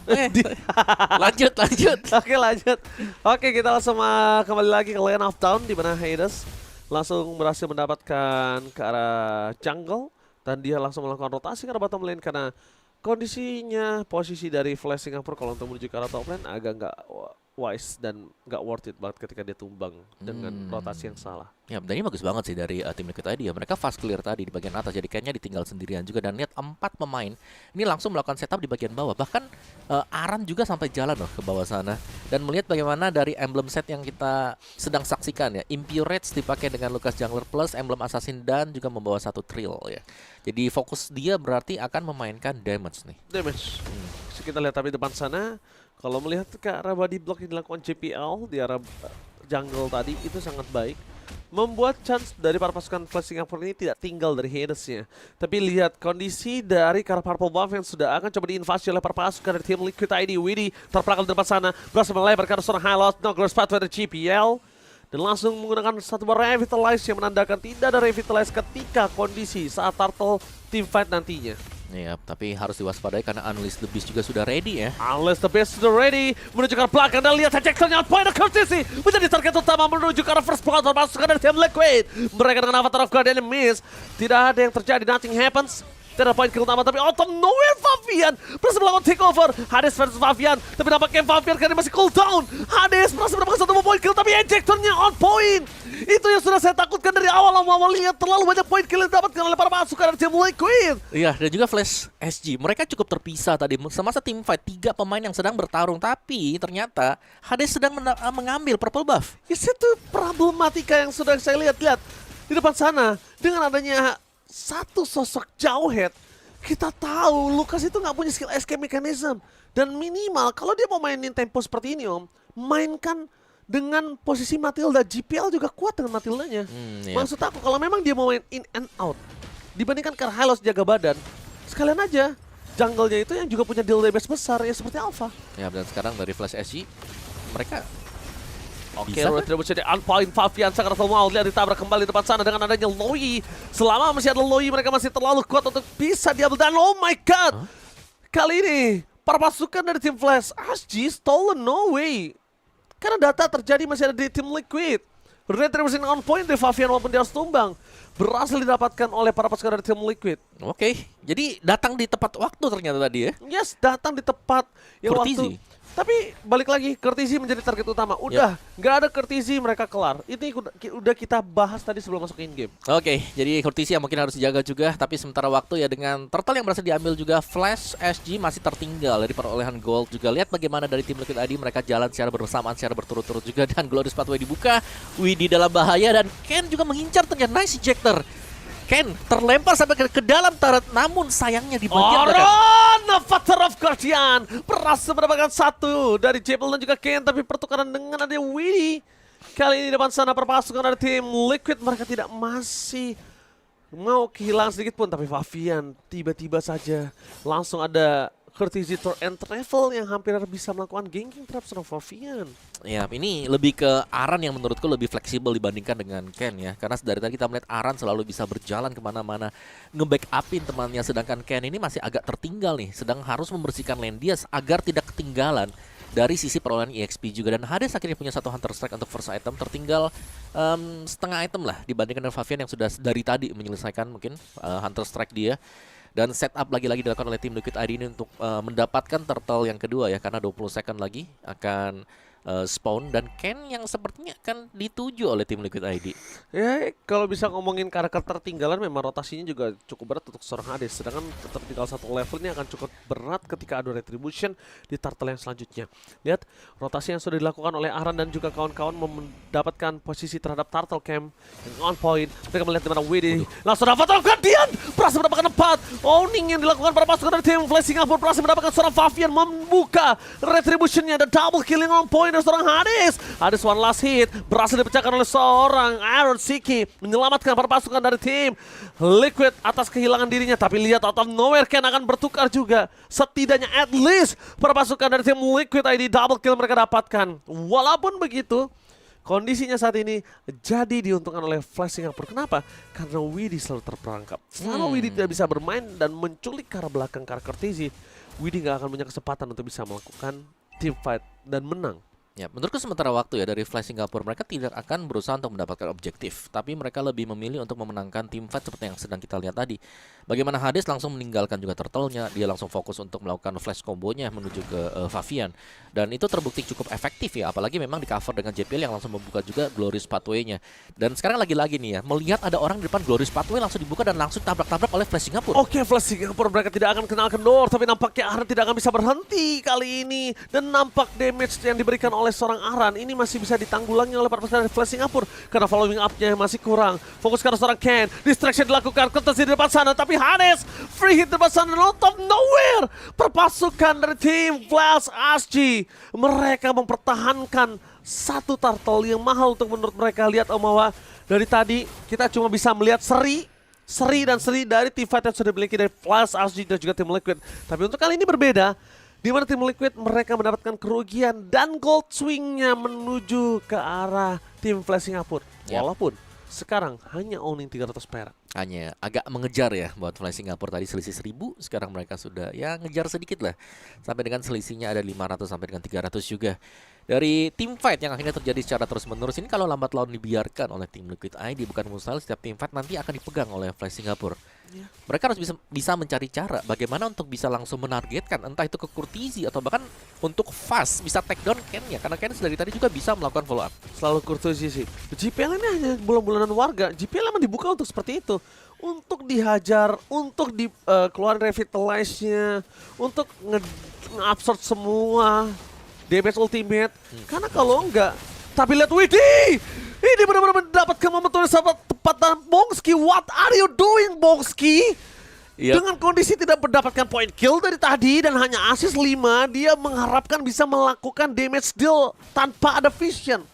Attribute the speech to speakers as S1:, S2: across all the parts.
S1: Lanjut, lanjut.
S2: Oke lanjut. Oke kita langsung kembali lagi ke Lane of Town di mana Hades langsung berhasil mendapatkan ke arah jungle dan dia langsung melakukan rotasi ke arah bottom lane karena kondisinya posisi dari Flash Singapura kalau untuk menuju ke arah top lane agak nggak wise dan nggak worth it banget ketika dia tumbang dengan rotasi yang salah.
S1: Ya, dan ini bagus banget sih dari tim Liquid ID ya. Mereka fast clear tadi di bagian atas, jadi kayaknya ditinggal sendirian juga. Dan lihat 4 pemain ini langsung melakukan setup di bagian bawah. Bahkan Aran juga sampai jalan loh ke bawah sana. Dan melihat bagaimana dari emblem set yang kita sedang saksikan ya. Impurates dipakai dengan Lucas Jungler Plus, emblem Assassin dan juga membawa 1 trill ya. Jadi fokus dia berarti akan memainkan damage nih.
S2: Damage. So, kita lihat tapi depan sana. Kalau melihat ke arah body block yang dilakukan JPL di arah jungle tadi itu sangat baik. Membuat chance dari para pasukan Flash Singapura ini tidak tinggal dari Hadesnya. Tapi lihat kondisi dari Kara Purple Buff yang sudah akan coba diinvasi oleh para pasukan dari tim Liquid ID. Widdy terperangkap di depan sana, berhasil melebar ke arah seorang highlight, Knockers path dari GPL. Dan langsung menggunakan satu buah Revitalize yang menandakan tidak ada Revitalize ketika kondisi saat Turtle team fight nantinya.
S1: Iya, tapi harus diwaspadai karena Unleash the Beast juga sudah ready ya.
S2: Unleash the Beast sudah ready menuju ke arah belakang dan lihat Jacksonnya on point courtesy menjadi target utama menuju ke arah first blood pasukan dari tim Liquid. Mereka dengan Avatar of Guardian miss. Tidak ada yang terjadi, nothing happens. Tidak ada point kill utama, tapi out of nowhere Favian berhasil melakukan takeover. Hades versus Favian, tapi nampaknya Favian karena masih cooldown. Hades berhasil mendapatkan 1 point kill, tapi ejectornya on point. Itu yang sudah saya takutkan dari awal lihat terlalu banyak point kill yang didapatkan oleh para pasukan dari tim Liquid.
S1: Iya, dan juga Flash SG. Mereka cukup terpisah tadi semasa tim fight 3 pemain yang sedang bertarung, tapi ternyata Hades sedang mengambil purple buff.
S2: Yes, itu problematika yang sudah saya lihat di depan sana dengan adanya satu sosok jauh head. Kita tahu Lucas itu nggak punya skill escape mechanism dan minimal kalau dia mau mainin tempo seperti ini mainkan dengan posisi Matilda. GPL juga kuat dengan Matildanya.
S1: Iya.
S2: Maksud aku kalau memang dia mau main in and out dibandingkan Karhalos jaga badan, sekalian aja jungle-nya itu yang juga punya deal damage besar ya seperti Alpha.
S1: Ya, dan sekarang dari Flash SG mereka
S2: Oke,
S1: bisa kan?
S2: retribution di on point. Favian sangat mau lihat ditabrak kembali depan sana dengan adanya Loi. Selama masih ada Loi, mereka masih terlalu kuat untuk bisa diambil. Dan oh my god, kali ini para pasukan dari tim Flash SG stolen, no way. Karena data terjadi masih ada di tim Liquid. Retribution on point dari Favian walaupun dia harus tumbang berhasil didapatkan oleh para pasukan dari tim Liquid.
S1: Oke, jadi datang di tepat waktu ternyata tadi ya.
S2: Yes, datang di tepat yang
S1: Courtesy.
S2: waktu. Tapi balik lagi, courtesy menjadi target utama. Udah, nggak ada courtesy mereka kelar. Itu udah kita bahas tadi sebelum masuk in game.
S1: Oke, jadi Courtesy yang mungkin harus dijaga juga. Tapi sementara waktu ya dengan turtle yang berhasil diambil juga, Flash SG masih tertinggal dari perolehan gold juga. Lihat bagaimana dari tim Liquid ID mereka jalan secara bersamaan, secara berturut-turut juga. Dan Glorious Pathway dibuka, Widdy dalam bahaya dan Ken juga mengincar ternyata. Nice ejector. Ken terlempar sampai ke dalam turret, namun sayangnya di bagian belakang.
S2: Oron, Avatar of Guardian berhasil mendapatkan 1 dari Jebel dan juga Ken, tapi pertukaran dengan ada Widdy. Kali ini depan sana perpasukan dari tim Liquid mereka tidak masih mau kehilangan sedikit pun, tapi Favian tiba-tiba saja langsung ada courtesy tour and travel yang hampir bisa melakukan ganking terhadap seorang Favian.
S1: Ya, ini lebih ke Aran yang menurutku lebih fleksibel dibandingkan dengan Ken ya. Karena dari tadi kita melihat Aran selalu bisa berjalan kemana-mana, nge-backupin temannya. Sedangkan Ken ini masih agak tertinggal nih, sedang harus membersihkan lane dia agar tidak ketinggalan dari sisi perolehan EXP juga. Dan Hades akhirnya punya 1 Hunter Strike untuk first item, tertinggal setengah item lah dibandingkan dengan Favian yang sudah dari tadi menyelesaikan mungkin Hunter Strike dia. Dan setup lagi-lagi dilakukan oleh tim Liquid ID ini untuk mendapatkan turtle yang kedua ya, karena 20 second lagi akan spawn dan Ken yang sepertinya akan dituju oleh tim Liquid ID.
S2: Ya, kalau bisa ngomongin karakter tertinggalan memang rotasinya juga cukup berat untuk seorang Hades. Sedangkan tertinggal 1 level ini akan cukup berat ketika ada retribution di turtle yang selanjutnya. Lihat rotasi yang sudah dilakukan oleh Aran dan juga kawan-kawan mendapatkan posisi terhadap turtle camp yang on point. Mereka melihat di mana Widdy langsung dapat Guardian berhasil mendapatkan 4. Owning yang dilakukan para pasukan dari tim Flash Singapura berhasil mendapatkan seorang Favian membuka retributionnya. Ada double killing on point dari seorang Hades. Hades one last hit berhasil dipecahkan oleh seorang Iron Siki menyelamatkan para pasukan dari tim Liquid atas kehilangan dirinya. Tapi lihat out of nowhere Ken akan bertukar juga. Setidaknya at least para pasukan dari tim Liquid ID double kill mereka dapatkan. Walaupun begitu kondisinya saat ini jadi diuntungkan oleh Flash Singapura. Kenapa? Karena Widdy selalu terperangkap. Selama Widdy tidak bisa bermain dan menculik ke arah belakang Courtesy, Widi nggak akan punya kesempatan untuk bisa melakukan team fight dan menang.
S1: Ya, menurutku sementara waktu ya dari Flash Singapura mereka tidak akan berusaha untuk mendapatkan objektif, tapi mereka lebih memilih untuk memenangkan tim fight seperti yang sedang kita lihat tadi. Bagaimana Hades langsung meninggalkan juga turtle-nya, dia langsung fokus untuk melakukan flash combo-nya menuju ke Favian. Dan itu terbukti cukup efektif ya, apalagi memang di cover dengan JPL yang langsung membuka juga Glorious Pathway-nya. Dan sekarang lagi-lagi nih ya, melihat ada orang di depan Glorious Pathway langsung dibuka dan langsung tabrak-tabrak oleh Flash Singapura.
S2: Oke, Flash Singapura mereka tidak akan kenal kendor, tapi nampaknya Aran tidak akan bisa berhenti kali ini. Dan nampak damage yang diberikan oleh seorang Aran ini masih bisa ditanggulangi oleh para pasukan dari Flash Singapura karena following up-nya masih kurang. Fokus ke arah seorang Ken, distraction dilakukan, kontes di depan sana, tapi Hades free hit di depan sana, out of nowhere. Perpasukan dari tim Flash SG, mereka mempertahankan satu turtle yang mahal untuk menurut mereka. Lihat Omawa, dari tadi kita cuma bisa melihat seri dari team fight yang sudah dimiliki dari Flash SG dan juga tim Liquid. Tapi untuk kali ini berbeda, di mana tim Liquid mereka mendapatkan kerugian dan gold swing-nya menuju ke arah tim Flash Singapura.
S1: Yep.
S2: Walaupun sekarang hanya owning 300 perak.
S1: Hanya agak mengejar ya buat Flash Singapura, tadi selisih 1000, sekarang mereka sudah ya ngejar sedikit lah. Sampai dengan selisihnya ada 500 sampai dengan 300 juga. Dari tim fight yang akhirnya terjadi secara terus-menerus ini, kalau lambat laun dibiarkan oleh tim Liquid ID, bukan mustahil setiap tim fight nanti akan dipegang oleh Flash Singapura.
S2: Ya.
S1: Mereka harus bisa mencari cara bagaimana untuk bisa langsung menargetkan, entah itu ke Kurtizi atau bahkan untuk fast bisa take down Ken-nya, karena Ken dari tadi juga bisa melakukan follow up.
S2: Selalu Kurtosi sih. JPL ini hanya bulan-bulanan warga. JPL emang dibuka untuk seperti itu. Untuk dihajar, untuk keluarin revitalize-nya, untuk nge-absorb semua damage ultimate. Karena kalau enggak, tapi lihat Widi! Ini benar-benar mendapatkan momentum yang sangat tepat dan Bongski, what are you doing Bongski?
S1: Yep.
S2: Dengan kondisi tidak mendapatkan point kill dari tadi dan hanya assist 5, dia mengharapkan bisa melakukan damage deal tanpa ada vision.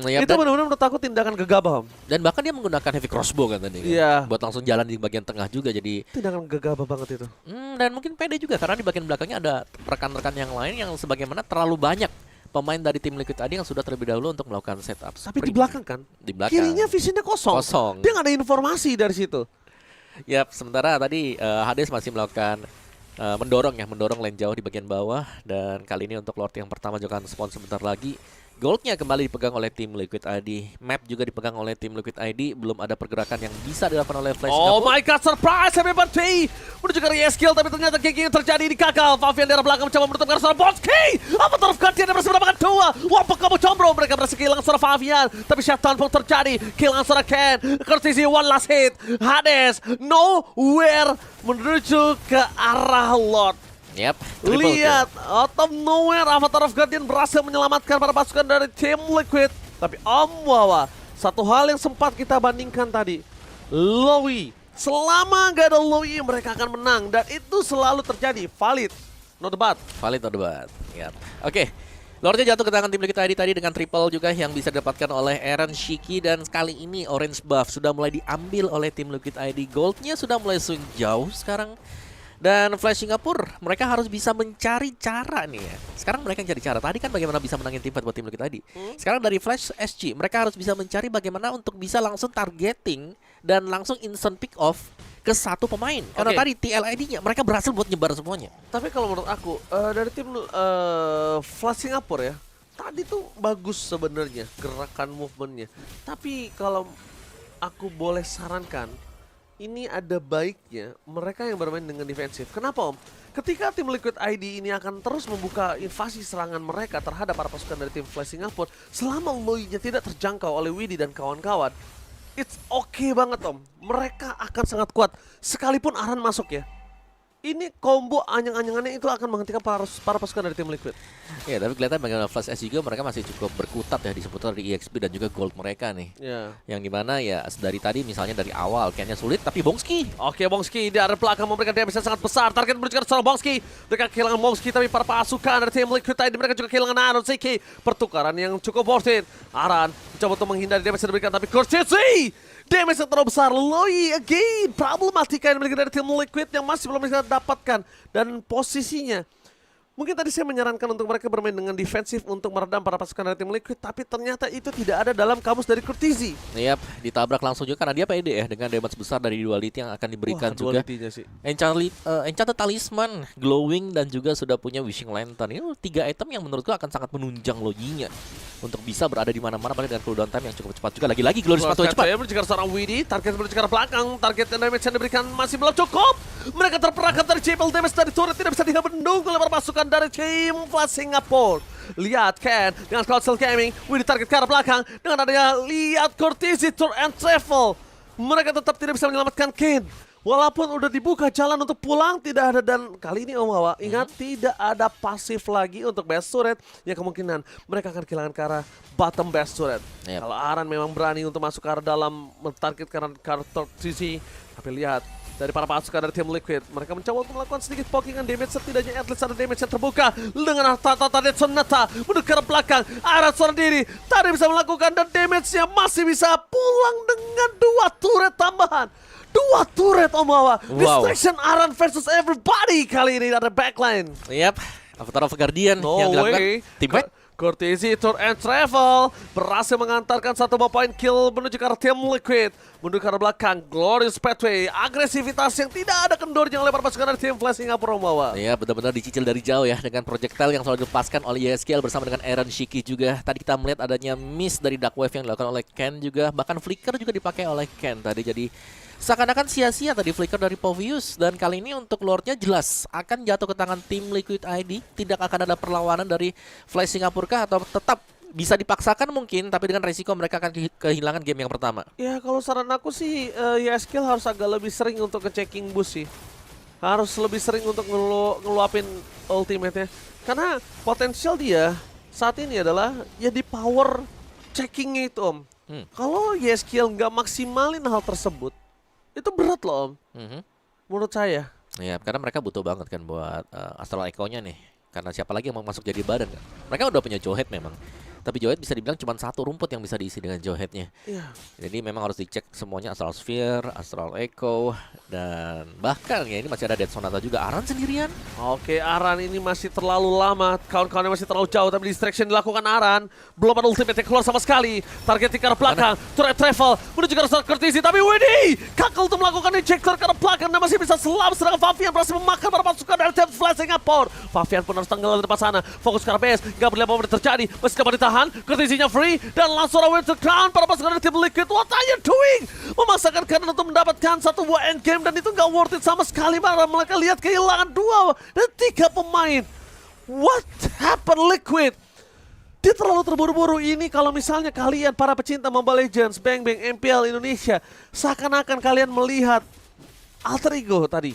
S1: Ya,
S2: Itu benar-benar menurut aku tindakan gegabah.
S1: dan bahkan dia menggunakan heavy crossbow kan tadi.
S2: Iya.
S1: Buat langsung jalan di bagian tengah juga, jadi
S2: Tindakan gegabah banget itu.
S1: dan mungkin pede juga karena di bagian belakangnya ada rekan-rekan yang lain yang sebagaimana terlalu banyak pemain dari tim Liquid tadi yang sudah terlebih dahulu untuk melakukan setup.
S2: Tapi di belakang kan?
S1: Di belakang.
S2: Kirinya visionnya kosong.
S1: Kosong.
S2: Dia nggak ada informasi dari situ.
S1: Yap, sementara tadi Hades masih melakukan mendorong lane jauh di bagian bawah, dan kali ini untuk Lord yang pertama juga akan spawn sebentar lagi. Goldnya kembali dipegang oleh tim Liquid ID. Map juga dipegang oleh tim Liquid ID. Belum ada pergerakan yang bisa dilakukan oleh Flash
S2: Oh
S1: Singapura.
S2: my god, surprise everybody! Menuju ke skill, tapi ternyata kicking yang terjadi di kakal. Favian dari belakang mencoba menutup karena seorang Bonsky! Avatar of Guardian yang berhasil mendapatkan 2. Wapok kamu combro, mereka berhasil kehilangan seorang Favian. Tapi shutdown pun terjadi. Kehilangan seorang Ken. Courtesy one last hit. Hades, nowhere menuju ke arah Lord.
S1: Yap, triple
S2: Lihat,
S1: kill.
S2: out of nowhere Avatar of Guardian berhasil menyelamatkan para pasukan dari tim Liquid. Tapi Wawa, satu hal yang sempat kita bandingkan tadi, Lowy. Selama nggak ada Lowy, mereka akan menang. Dan itu selalu terjadi, valid, no debat.
S1: Valid atau debat. Yap. Oke. Lordnya jatuh ke tangan tim Liquid ID tadi dengan triple juga yang bisa didapatkan oleh Eren Shiki, dan kali ini orange buff sudah mulai diambil oleh tim Liquid ID. Goldnya sudah mulai swing jauh sekarang. Dan Flash Singapura, mereka harus bisa mencari cara nih ya. Sekarang mereka yang cari cara. Tadi kan bagaimana bisa menangin tim fight buat tim Liquid tadi. Sekarang dari Flash SG, mereka harus bisa mencari bagaimana untuk bisa langsung targeting dan langsung instant pick off ke satu pemain. Karena tadi TLID-nya mereka berhasil buat nyebar semuanya.
S2: Tapi kalau menurut aku, dari tim Flash Singapura ya, tadi tuh bagus sebenarnya gerakan movementnya. Tapi kalau aku boleh sarankan, ini ada baiknya mereka yang bermain dengan defensif. Kenapa Om? Ketika tim Liquid ID ini akan terus membuka invasi serangan mereka terhadap para pasukan dari tim Flash Singapura, selama Loy-nya tidak terjangkau oleh Widi dan kawan-kawan, it's okay banget Om. Mereka akan sangat kuat. Sekalipun Aran masuk ya, ini combo anyang-anyangannya itu akan menghentikan para pasukan dari tim Liquid.
S1: Ya, tapi kelihatan bagaimana Flash S juga mereka masih cukup berkutat ya di seputar di EXP dan juga gold mereka nih. Yang dimana ya dari tadi misalnya dari awal kayaknya sulit, tapi Bongski.
S2: Oke, Bongski di arah belakang memberikan damage yang sangat besar. Target menuju ke arah Bongski. Mereka kehilangan Bongski, tapi para pasukan dari tim Liquid ID mereka juga kehilangan Aron Zeki. Pertukaran yang cukup worth it. Aran mencoba untuk menghindari damage yang diberikan, tapi Courtesy damage yang terlalu besar. Loy again, problematika yang dimiliki dari tim Liquid yang masih belum bisa dapatkan. Dan posisinya Mungkin tadi saya menyarankan untuk mereka bermain dengan defensif untuk meredam para pasukan dari tim Liquid, tapi ternyata itu tidak ada dalam kamus dari Courtesy.
S1: Yap, ditabrak langsung juga karena dia pede ya dengan damage besar dari duality yang akan diberikan juga.
S2: Duality-nya sih.
S1: Enchanted Talisman, Glowing, dan juga sudah punya Wishing Lantern. Ini 3 item yang menurutku akan sangat menunjang loginya untuk bisa berada di mana-mana, apalagi dengan cooldown time yang cukup cepat juga. Lagi-lagi Glorious Pathway cepat.
S2: Saya mencegah seorang Widdy, target menuju ke arah belakang, target damage yang diberikan masih belum cukup. Mereka terperangkap dari Chapel, damage dari turret tidak bisa dibendung oleh para pasukan dari tim Flash Singapore. Lihat Ken dengan Cloudcell Gaming, Widdy target ke arah belakang dengan adanya lihat Courtesy Tour and Travel. Mereka tetap tidak bisa menyelamatkan Ken. Walaupun udah dibuka jalan untuk pulang, tidak ada. Dan kali ini Om Wawa, ingat tidak ada pasif lagi untuk best turret. Ya kemungkinan mereka akan kehilangan ke arah bottom best turret.
S1: Yep.
S2: Kalau Aran memang berani untuk masuk ke arah dalam, mentarget ke arah Courtesy. Tapi lihat, dari para pasukan dari tim Liquid, mereka mencoba untuk melakukan sedikit pokingan damage, setidaknya at least ada damage yang terbuka dengan Tata dan Sonata menuju ke arah belakang, arah seorang diri tadi bisa melakukan, dan damage-nya masih bisa pulang dengan 2 turret tambahan. 2 turret Om Wawa.
S1: Wow.
S2: Distraction Aran versus everybody kali ini ada backline.
S1: Yap, Avatar of Guardian yang dilakukan teammate.
S2: Courtesy Tour and Travel berhasil mengantarkan 1 point kill menuju ke arah tim Liquid. Menuju ke arah belakang, Glorious Pathway, agresivitas yang tidak ada kendornya oleh para pasukan dari tim Flash Singapura Mawa.
S1: Iya, benar-benar dicicil dari jauh ya dengan projectile yang selalu dilepaskan oleh YSKL bersama dengan Aaron Shiki juga. Tadi kita melihat adanya miss dari Dark Wave yang dilakukan oleh Ken juga, bahkan Flicker juga dipakai oleh Ken tadi. Jadi seakan-akan sia-sia tadi flicker dari Povius, dan kali ini untuk Lordnya jelas akan jatuh ke tangan tim Liquid ID. Tidak akan ada perlawanan dari Flash Singapura kah, atau tetap bisa dipaksakan mungkin, tapi dengan resiko mereka akan kehilangan game yang pertama.
S2: Ya kalau saran aku sih YSKL harus agak lebih sering untuk ngechecking boost sih. Harus lebih sering untuk ngeluapin ultimate-nya. Karena potensial dia saat ini adalah ya di power checkingnya itu Om. Kalau YSKL nggak maksimalin hal tersebut, itu berat loh Om, menurut saya.
S1: Ya, karena mereka butuh banget kan buat Astral Echo-nya nih. Karena siapa lagi yang mau masuk jadi badan kan? Mereka udah punya Jawhead memang. Tapi Jawhead bisa dibilang cuma 1 rumput yang bisa diisi dengan Jawhead-nya.
S2: Iya.
S1: Jadi memang harus dicek semuanya, Astral Sphere, Astral Echo, dan bahkan ya ini masih ada Dead Sonata juga. Aran sendirian.
S2: Oke, Aran ini masih terlalu lama, kawan-kawannya masih terlalu jauh, tapi distraction dilakukan Aran. Belum ada ultimate yang keluar sama sekali. Target di arah belakang, turret travel menuju ke arah Courtesy, tapi Widdy Kakel untuk melakukan injector ke arah belakang dan masih bisa selam, sedangkan Favian berhasil memakan para pasukan dari tim Flash Singapore. Favian pun harus tenggelam di depan sana, fokus ke arah base, gak boleh apa-apa terjadi, masih kapan ditahan, Courtesy-nya free, dan langsung away to crown para pasukan dari tim Liquid. What are you doing? Memaksakan kanan untuk mendapatkan 1 buah endgame, dan itu gak worth it sama sekali. Karena mereka lihat kehilangan 2 dan 3 pemain. What happened Liquid? Dia terlalu terburu-buru ini. Kalau misalnya kalian para pecinta Mobile Legends, Bang Bang, MPL Indonesia, seakan-akan kalian melihat alter ego tadi.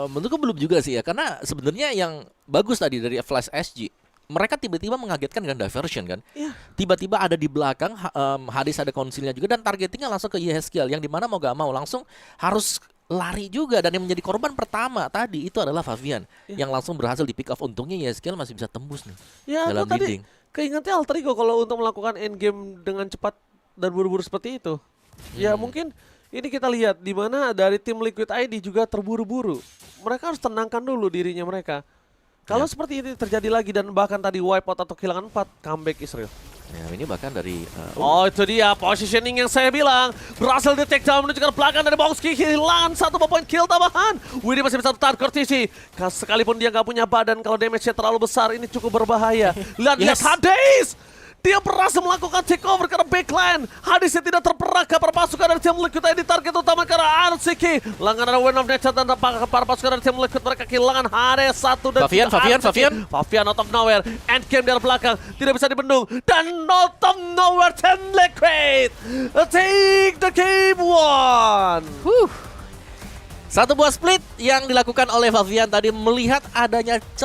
S1: Menurutku belum juga sih ya, karena sebenarnya yang bagus tadi dari Flash SG, mereka tiba-tiba mengagetkan dengan diversion kan.
S2: Yeah.
S1: Tiba-tiba ada di belakang, Hades ada konsilnya juga, dan targetingnya langsung ke YSKL yang dimana mau gak mau langsung harus lari juga. Dan yang menjadi korban pertama tadi itu adalah Favian yang langsung berhasil di pick off. Untungnya YSKL masih bisa tembus nih dalam leading.
S2: Keingetnya alter ego kalau untuk melakukan endgame dengan cepat dan buru-buru seperti itu. Ya mungkin ini kita lihat di mana dari tim Liquid ID juga terburu-buru. Mereka harus tenangkan dulu dirinya mereka. Kalau seperti ini terjadi lagi dan bahkan tadi wipe out atau kehilangan 4, comeback Israel.
S1: Ya, ini bahkan dari
S2: oh itu dia positioning yang saya bilang. Berhasil di take down menuju ke belakang dari Bongski. Kehilangan 1 point kill tambahan. Widdy masih bisa tahan Courtesy. Sekalipun dia nggak punya badan, kalau damage-nya terlalu besar ini cukup berbahaya. Lihat Hades. Dia berhasil melakukan takeover karena backline. Hadesnya tidak terperangkap para pasukan dari tim Liquid ID. Target utama karena Arsiki. Langganan Wind of Nature dan para pasukan dari tim Liquid. Mereka kehilangan Hades 1 dan Favian out of nowhere. Endgame dari belakang. Tidak bisa dibendung. Dan out of nowhere tim Liquid take the game 1.
S1: 1 buah split yang dilakukan oleh Favian tadi, melihat adanya celah